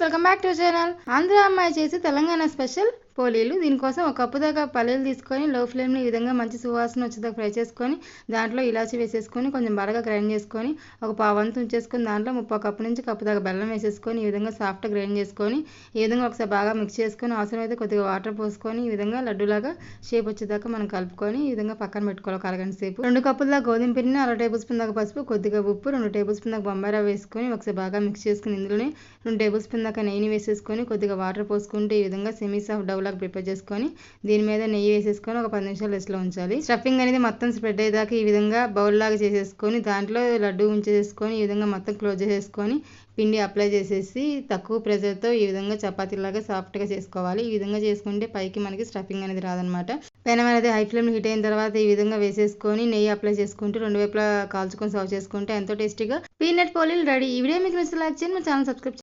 Welcome back to channel. Andhra అమ్మాయి చేసి Telangana special పోలీలు. దీనికోసం ఒక కప్పు దాకా పల్లీలు తీసుకొని లో ఫ్లేమ్లో ఈ విధంగా మంచి సువాసన వచ్చేదాకా ఫ్రై చేసుకొని దాంట్లో ఇలాచి వేసేసుకొని కొంచెం బాగా గ్రైండ్ చేసుకొని ఒక పావంతు ఉంచేసుకొని దాంట్లో 30 కప్పు నుంచి కప్పు దాకా బెల్లం వేసేసుకొని ఈ విధంగా సాఫ్ట్గా గ్రైండ్ చేసుకొని ఈ విధంగా ఒకసారి బాగా మిక్స్ చేసుకొని అవసరమైతే కొద్దిగా వాటర్ పోసుకొని ఈ విధంగా లడ్డూలాగా షేప్ వచ్చేదాకా మనం కలుపుకొని ఈ విధంగా పక్కన పెట్టుకోవాలి ఒక అరగంట సేపు. 2 కప్పుల దాకా గోధుమ పిండిని 1/2 టేబుల్ స్పూన్ దాకా పసుపు, కొద్దిగా ఉప్పు, 2 టేబుల్ స్పూన్ దాకా బొంబాయి రవ్వ వేసుకొని ఒకసారి బాగా మిక్స్ చేసుకుని ఇందులోనే 2 టేబుల్ స్పూన్ దాకా నెయ్యి వేసేసుకొని కొద్దిగా వాటర్ పోసుకుంటూ ఈ విధంగా సెమీ సాఫ్ట్ డవ్ లాగా ప్రిపేర్ చేసుకొని దీని మీద నెయ్యి వేసేసుకొని ఒక 10 నిమిషాలు రెస్ట్ లో ఉంచాలి. స్టఫింగ్ అనేది మొత్తం స్ప్రెడ్ అయ్యేదాకా ఈ విధంగా బౌల్ లాగా చేసేసుకొని దాంట్లో లడ్డు ఉంచేసుకొని ఈ విధంగా మొత్తం క్లోజ్ చేసేసుకొని పిండి అప్లై చేసేసి తక్కువ ప్రెషర్తో ఈ విధంగా చపాతీలాగా సాఫ్ట్గా చేసుకోవాలి. ఈ విధంగా చేసుకుంటే పైకి మనకి స్టఫింగ్ అనేది రాదనమాట. పెనం అనేది హై ఫ్లేమ్ హీట్ అయిన తర్వాత ఈ విధంగా వేసేసుకొని నెయ్యి అప్లై చేసుకుంటూ 2 వైపులా కాల్చుకొని సర్వ్ చేసుకుంటే ఎంతో టేస్టీగా పీనట్ పోలీలు రెడీ. ఈ వీడియో మీకు నచ్చితే లైక్ చేయండి, మా ఛానల్ సబ్స్క్రైబ్